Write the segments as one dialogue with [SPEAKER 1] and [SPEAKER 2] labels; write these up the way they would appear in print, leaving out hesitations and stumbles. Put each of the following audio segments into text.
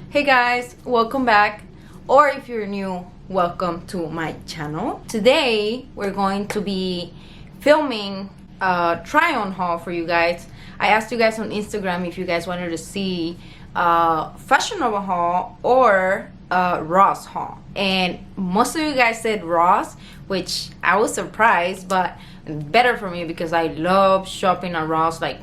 [SPEAKER 1] Hey guys, welcome back, or if you're new, welcome to my channel. Today we're going to be filming a try-on haul for you guys. I asked you guys on Instagram if you guys wanted to see Fashion Nova haul or Ross haul, and most of you guys said Ross, which I was surprised, but better for me because I love shopping at Ross. Like,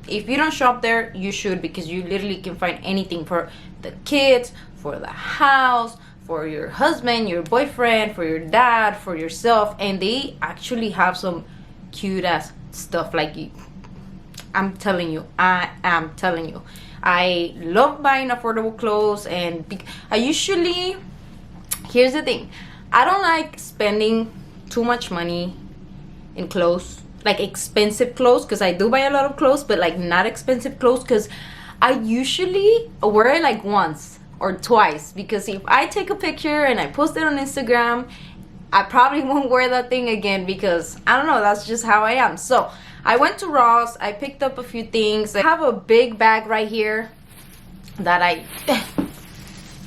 [SPEAKER 1] if you don't shop there, you should, because you literally can find anything for the kids, for the house, for your husband, your boyfriend, for your dad, for yourself, and they actually have some cute ass stuff. Like, I'm telling you, I am telling you, I love buying affordable clothes, and I usually, here's the thing, I don't like spending too much money in clothes, like expensive clothes, because I do buy a lot of clothes, but like not expensive clothes, because I usually wear it like once or twice, because if I take a picture and I post it on Instagram, I probably won't wear that thing again, because I don't know, that's just how I am. So I went to Ross, I picked up a few things. I have a big bag right here that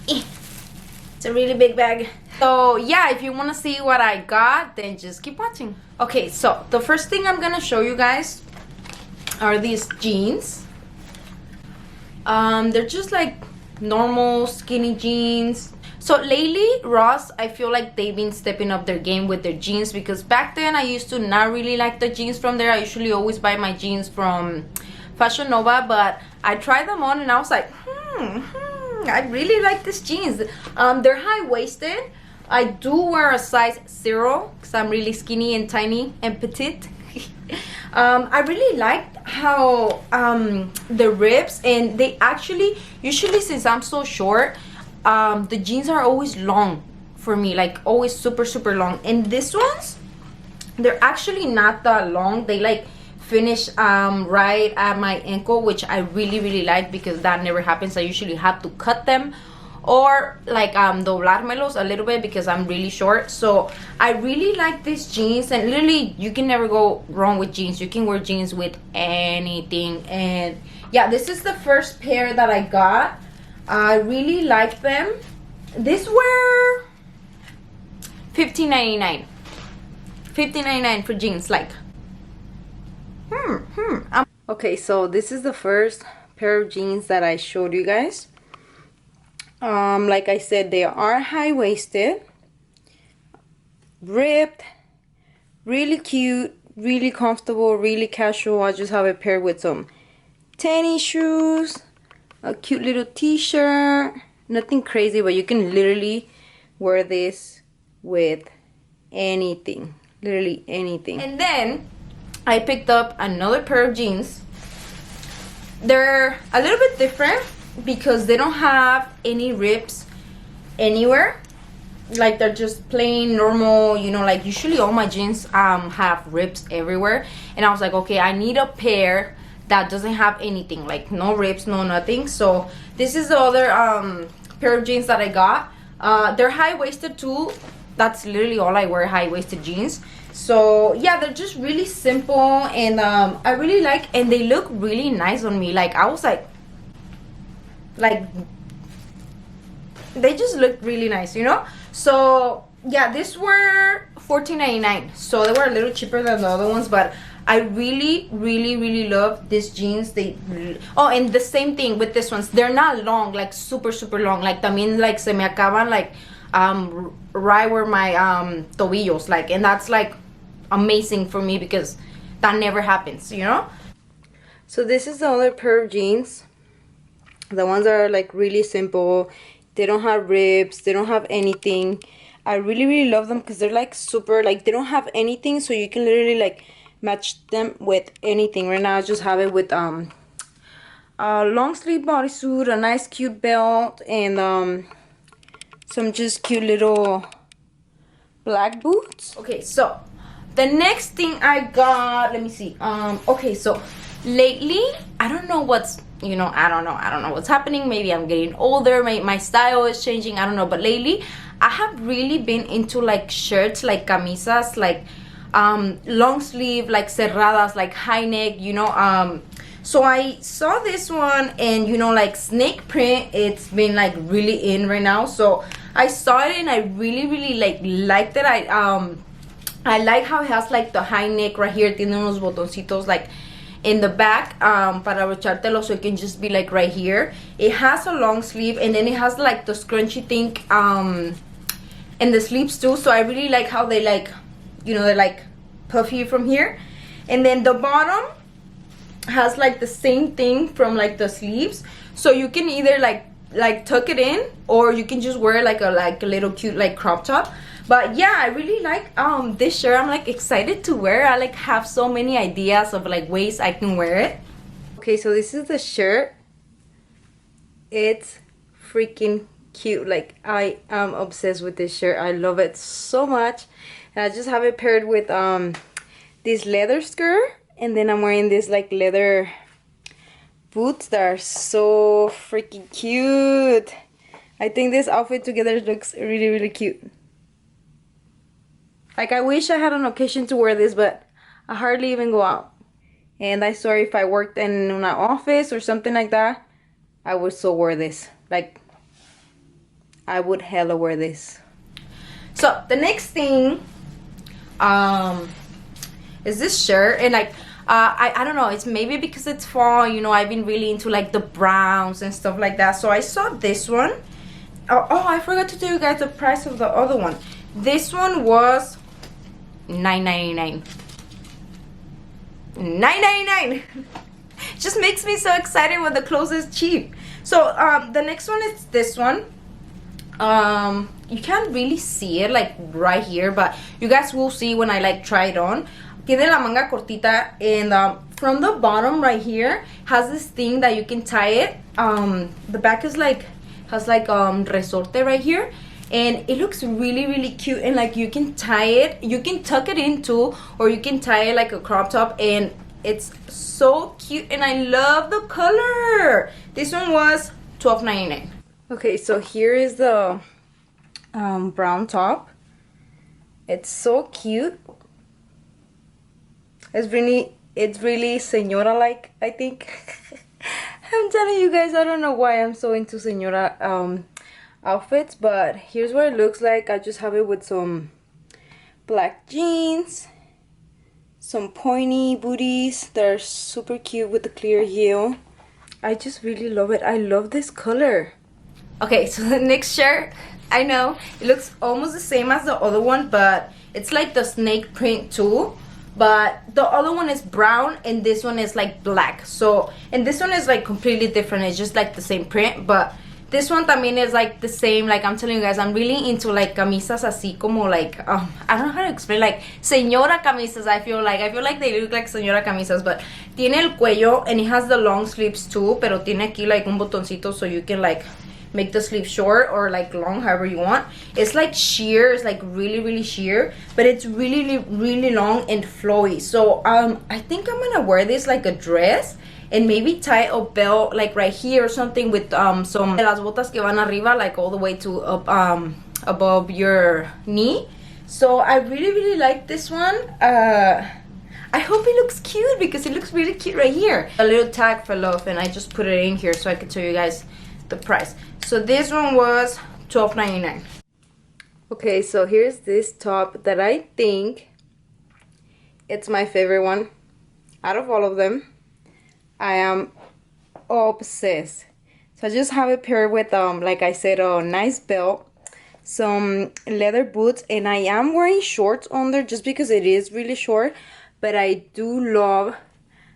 [SPEAKER 1] it's a really big bag. So yeah, if you want to see what I got, then just keep watching. Okay, so the first thing I'm gonna show you guys are these jeans. They're just like normal skinny jeans. So lately, Ross, I feel like they've been stepping up their game with their jeans, because back then I used to not really like the jeans from there. I usually always buy my jeans from Fashion Nova, but I tried them on and I was like, I really like these jeans. They're high-waisted. I do wear a size 0 because I'm really skinny and tiny and petite. I really liked how the ribs, and they actually, usually since I'm so short, the jeans are always long for me, like always super long, and these ones, they're actually not that long. They like finish right at my ankle, which I really like, because that never happens. I usually have to cut them or like doblármelos a little bit because I'm really short. So I really like these jeans, and literally you can never go wrong with jeans. You can wear jeans with anything. And yeah, this is the first pair that I got. I really like them. These were $15.99. $15.99 for jeans. Like, okay, so this is the first pair of jeans that I showed you guys. Like I said, they are high-waisted, ripped, really cute, really comfortable, really casual. I just have it paired with some tennis shoes, a cute little t-shirt, nothing crazy, but you can literally wear this with anything, literally anything. And then I picked up another pair of jeans. They're a little bit different because they don't have any rips anywhere. Like, they're just plain normal, you know, like usually all my jeans have rips everywhere, and I was like, okay, I need a pair that doesn't have anything, like no rips, no nothing. So this is the other pair of jeans that I got. They're high-waisted too. That's literally all I wear, high-waisted jeans. So yeah, they're just really simple, and I really like, and they look really nice on me. Like, I was like they just look really nice, you know. So yeah, these were $14.99, so they were a little cheaper than the other ones, but I really love these jeans. They, oh, and the same thing with this ones, they're not long, like super long, like también like se me acaban like right where my tobillos, like, and that's like amazing for me because that never happens, you know. So this is the other pair of jeans. The ones that are like really simple, they don't have ribs, they don't have anything. I really love them because they're like super, like, they don't have anything, so you can literally like match them with anything. Right now I just have it with a long sleeve bodysuit, a nice cute belt, and some just cute little black boots. Okay, so the next thing I got, let me see. Okay, so lately, I don't know what's, you know, I don't know what's happening. Maybe I'm getting older, my style is changing, I don't know, but lately I have really been into like shirts, like camisas, like long sleeve, like cerradas, like high neck, you know. So I saw this one, and you know, like snake print, it's been like really in right now. So I saw it and I really liked it. I like how it has like the high neck right here. Tiene unos botoncitos like in the back para abrochártelo, so it can just be like right here. It has a long sleeve, and then it has like the scrunchy thing in the sleeves too. So I really like how they like, you know, they're like puffy from here. And then the bottom has like the same thing from like the sleeves, so you can either like tuck it in, or you can just wear like a little cute like crop top. But yeah, I really like this shirt. I'm like excited to wear. I like have so many ideas of like ways I can wear it. Okay, so this is the shirt. It's freaking cute. Like I am obsessed with this shirt. I love it so much. And I just have it paired with this leather skirt, and then I'm wearing this like leather boots that are so freaking cute. I think this outfit together looks really cute. Like I wish I had an occasion to wear this, but I hardly even go out. And I swear if I worked in an office or something like that, I would so wear this. Like I would hella wear this. So the next thing is this shirt, and like I don't know, it's maybe because it's fall, you know, I've been really into like the browns and stuff like that. So I saw this one. Oh, I forgot to tell you guys the price of the other one. This one was $9.99. $9.99. Just makes me so excited when the clothes is cheap. So the next one is this one. You can't really see it like right here, but you guys will see when I like try it on. Tiene la manga cortita, and from the bottom right here has this thing that you can tie it. The back is like has like resorte right here, and it looks really cute. And like you can tie it, you can tuck it in too, or you can tie it like a crop top, and it's so cute. And I love the color. This one was $12.99. Okay, so here is the brown top. It's so cute. It's really señora like, I think. I'm telling you guys, I don't know why I'm so into señora outfits, but here's what it looks like. I just have it with some black jeans, some pointy booties that are super cute with the clear heel. I just really love it. I love this color. Okay, so the next shirt, I know it looks almost the same as the other one, but it's like the snake print too. But the other one is brown, and this one is like black. So, and this one is like completely different. It's just like the same print, but this one también is like the same. Like I'm telling you guys, I'm really into like camisas así como like I don't know how to explain, like señora camisas. I feel like they look like señora camisas, but tiene el cuello, and it has the long sleeves too, pero tiene aquí like un botoncito, so you can like make the sleeve short or like long, however you want. It's like sheer. It's like really sheer, but it's really long and flowy. So I think I'm gonna wear this like a dress, and maybe tie a belt like right here or something with some de las botas que van arriba, like all the way to up above your knee. So I really like this one. I hope it looks cute, because it looks really cute right here. A little tag fell off, and I just put it in here so I could tell you guys the price. So this one was $12.99. Okay, so here's this top that I think it's my favorite one out of all of them. I am obsessed. So I just have it paired with like I said, a nice belt, some leather boots, and I am wearing shorts under just because it is really short. But I do love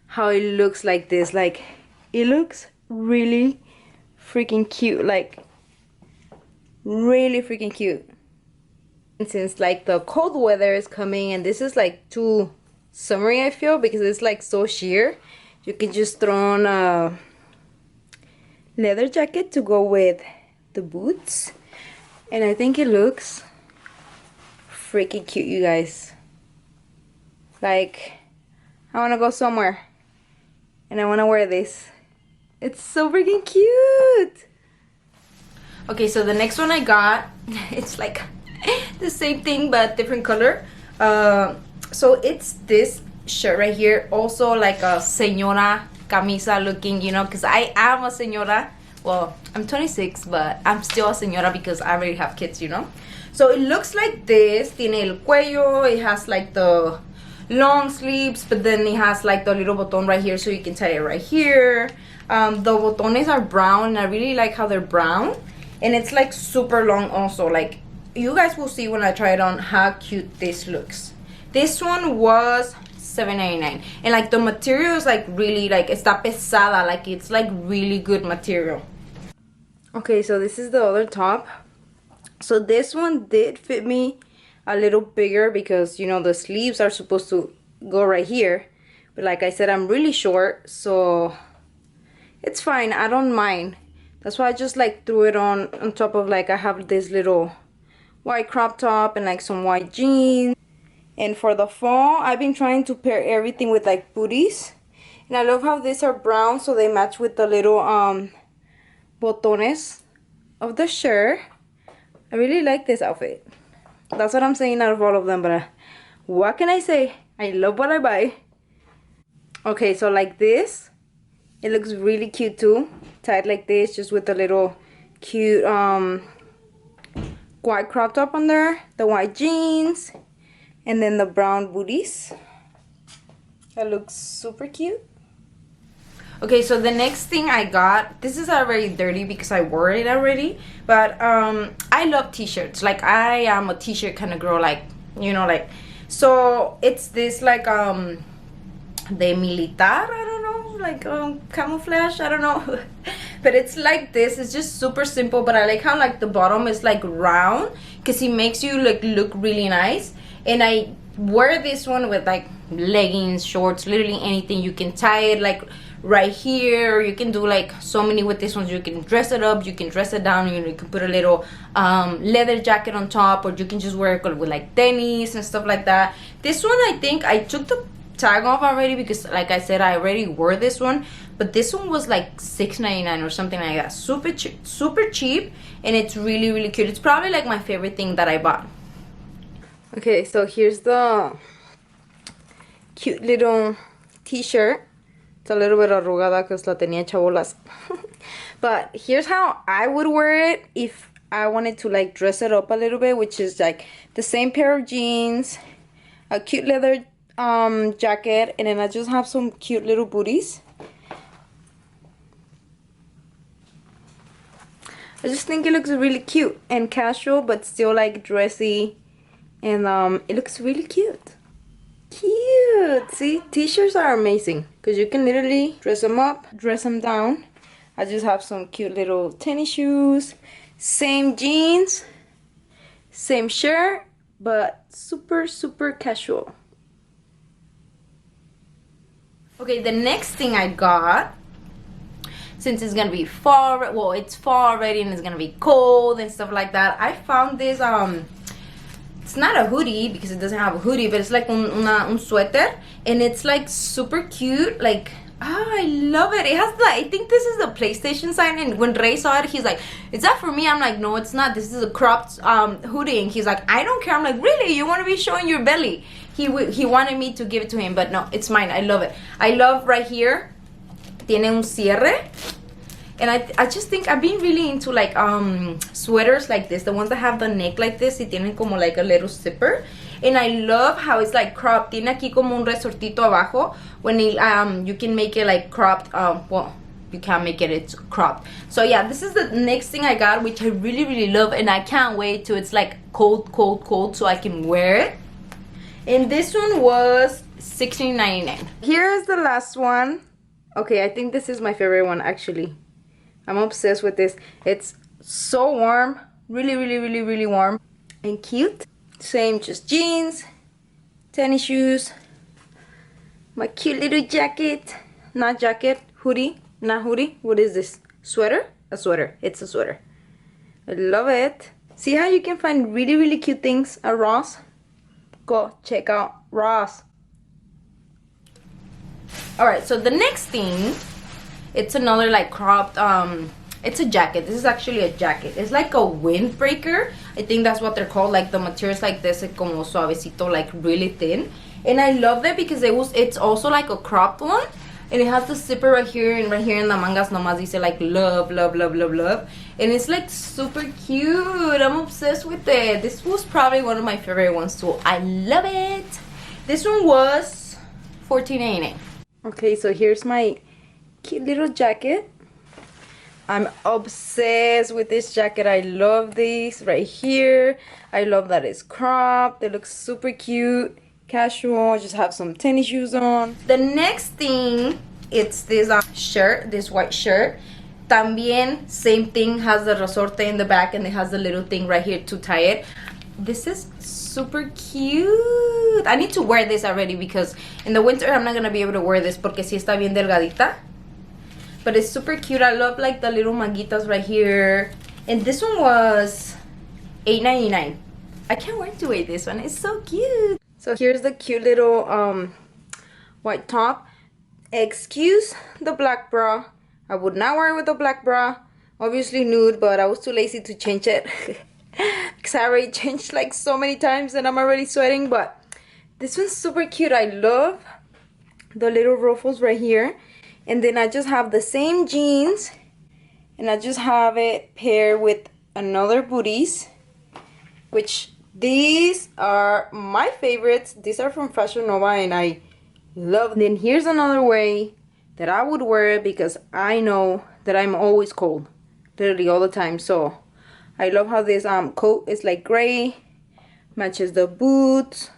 [SPEAKER 1] how it looks like this. Like it looks really freaking cute, like really freaking cute. And since like the cold weather is coming, and this is like too summery, I feel, because it's like so sheer, you can just throw on a leather jacket to go with the boots, and I think it looks freaking cute, you guys. Like I want to go somewhere and I want to wear this. It's so freaking cute. Okay, so the next one I got, it's like the same thing but different color. So it's this shirt right here, also like a señora camisa looking, you know, because I am a señora. Well, I'm 26, but I'm still a señora because I already have kids, you know. So it looks like this. Tiene el cuello. It has like the long sleeves, but then it has like the little button right here, so you can tie it right here. The botones are brown, and I really like how they're brown. And it's like super long also. Like, you guys will see when I try it on how cute this looks. This one was $7.99, and like the material is like really like está pesada, like it's like really good material. Okay, so this is the other top. So this one did fit me a little bigger because, you know, the sleeves are supposed to go right here, but like I said, I'm really short, so it's fine. I don't mind. That's why I just like threw it on top of, like, I have this little white crop top and like some white jeans. And for the fall, I've been trying to pair everything with like booties, and I love how these are brown, so they match with the little botones of the shirt. I really like this outfit. That's what I'm saying out of all of them, but what can I say? I love what I buy. Okay, so like this, it looks really cute too. Tied like this, just with a little cute white crop top on there, the white jeans, and then the brown booties. That looks super cute. Okay, so the next thing I got, this is already dirty because I wore it already, but I love t-shirts. Like, I am a t-shirt kind of girl, like, you know, like, so it's this like de militar, I don't know, like camouflage, I don't know. But it's like this. It's just super simple, but I like how like the bottom is like round because it makes you like look really nice. And I wear this one with like leggings, shorts, literally anything. You can tie it like right here. You can do like so many with this one. You can dress it up, you can dress it down, you can put a little leather jacket on top, or you can just wear it with like tennis and stuff like that. This one, I think I took the tag off already because, like I said, I already wore this one, but this one was like $6.99 or something like that. Super cheap, and it's really, really cute. It's probably like my favorite thing that I bought. Okay, so here's the cute little t-shirt. It's a little bit arrugada because la tenía chabolas. But here's how I would wear it if I wanted to like dress it up a little bit, which is like the same pair of jeans, a cute leather jacket, and then I just have some cute little booties. I just think it looks really cute and casual, but still like dressy, and it looks really cute. Cute! See, t-shirts are amazing because you can literally dress them up, dress them down. I just have some cute little tennis shoes, same jeans, same shirt, but super casual. Okay, the next thing I got, since it's gonna be fall, well, it's fall already and it's gonna be cold and stuff like that, I found this it's not a hoodie because it doesn't have a hoodie, but it's like un sweater, and it's like super cute. Like, I love it. It has the, I think this is the PlayStation sign, and when Ray saw it, he's like, is that for me? I'm like, no, it's not. This is a cropped hoodie, and he's like, I don't care. I'm like, really? You want to be showing your belly? He wanted me to give it to him, but no, it's mine. I love it. I love right here, tiene un cierre. And I just think I've been really into like sweaters like this, the ones that have the neck like this y tienen como like a little zipper. And I love how it's like cropped. Tiene aquí como un resortito abajo. When it, you can make it like cropped. Well, you can't make it, it's cropped. So yeah, this is the next thing I got, which I really love, and I can't wait till it's like cold so I can wear it. And this one was $16.99. Here's the last one. Okay, I think this is my favorite one actually. I'm obsessed with this. It's so warm, really warm and cute. Same, just jeans, tennis shoes, my cute little jacket, not jacket, hoodie, not hoodie. What is this? Sweater? A sweater. It's a sweater. I love it. See how you can find really cute things at Ross? Go check out Ross. Alright, so the next thing, it's another like cropped, it's a jacket. This is actually a jacket. It's like a windbreaker. I think that's what they're called. Like the material's like this, like como suavecito, like really thin. And I love that because it's also like a cropped one. and it has the zipper right here, and right here in the mangas nomás dice like love, love, love, love, love, and it's like super cute. I'm obsessed with it. This was probably one of my favorite ones too. I love it. This one was $14.99. Okay, so here's my cute little jacket. I'm obsessed with this jacket. I love this right here. I love that it's cropped. It looks super cute, casual. I just have some tennis shoes on. The next thing, it's this shirt, this white shirt. También same thing, has the resorte in the back, and it has the little thing right here to tie it. This is super cute. I need to wear this already because in the winter I'm not gonna be able to wear this porque sí está bien delgadita. But it's super cute. I love like the little manguitas right here. And this one was $8.99. I can't wait to wear this one. It's so cute. So here's the cute little white top. Excuse the black bra. I would not wear it with a black bra. Obviously nude, but I was too lazy to change it. Because I already changed like so many times and I'm already sweating. But this one's super cute. I love the little ruffles right here. And then I just have the same jeans, and I just have it paired with another booties, which these are my favorites. These are from Fashion Nova and I love them. Then here's another way that I would wear it because I know that I'm always cold, literally all the time. So I love how this coat is like gray, matches the boots,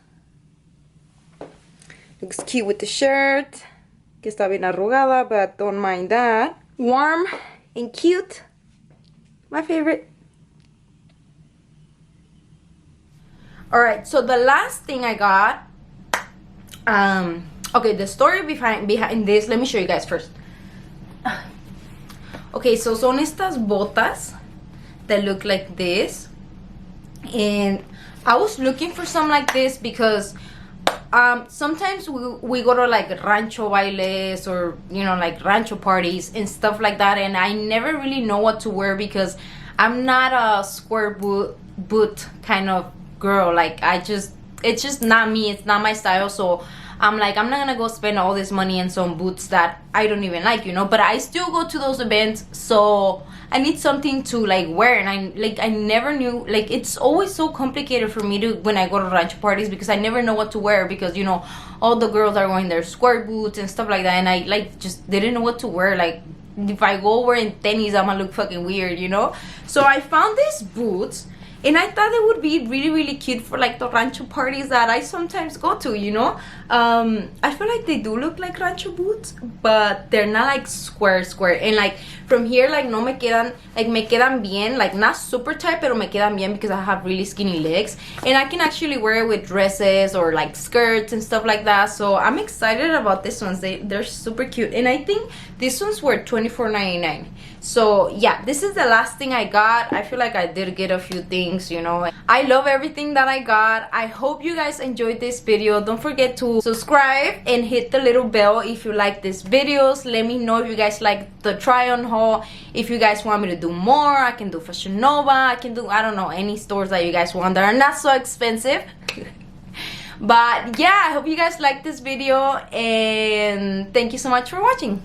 [SPEAKER 1] looks cute with the shirt. Que está bien arrugada, but don't mind that. Warm and cute. My favorite. Alright, so the last thing I got. Okay, the story behind this. Let me show you guys first. Okay, so son estas botas that look like this. And I was looking for some like this because sometimes we go to like rancho bailes or, you know, like rancho parties and stuff like that, and I never really know what to wear because I'm not a square boot kind of girl. Like it's just not me. It's not my style. So I'm like, I'm not gonna go spend all this money on some boots that I don't even like, you know. But I still go to those events, so I need something to like wear. And I never knew, like, it's always so complicated for me to when I go to rancho parties because I never know what to wear because, you know, all the girls are wearing their square boots and stuff like that, and I like just didn't know what to wear. Like if I go wearing tennis, I'm gonna look fucking weird, you know. So I found these boots. And I thought it would be really, really cute for like the rancho parties that I sometimes go to, you know. I feel like they do look like rancho boots, but they're not like square. And like from here, like no me quedan, like me quedan bien, like not super tight, pero me quedan bien because I have really skinny legs. And I can actually wear it with dresses or like skirts and stuff like that. So I'm excited about this ones. They're super cute. And I think these ones were $24.99. So yeah, this is the last thing I got. I feel like I did get a few things, you know. I love everything that I got. I hope you guys enjoyed this video. Don't forget to subscribe and hit the little bell if you like these videos. Let me know if you guys like the try on haul. If you guys want me to do more, I can do Fashion Nova. I can do, I don't know, any stores that you guys want that are not so expensive. But yeah, I hope you guys liked this video, and thank you so much for watching.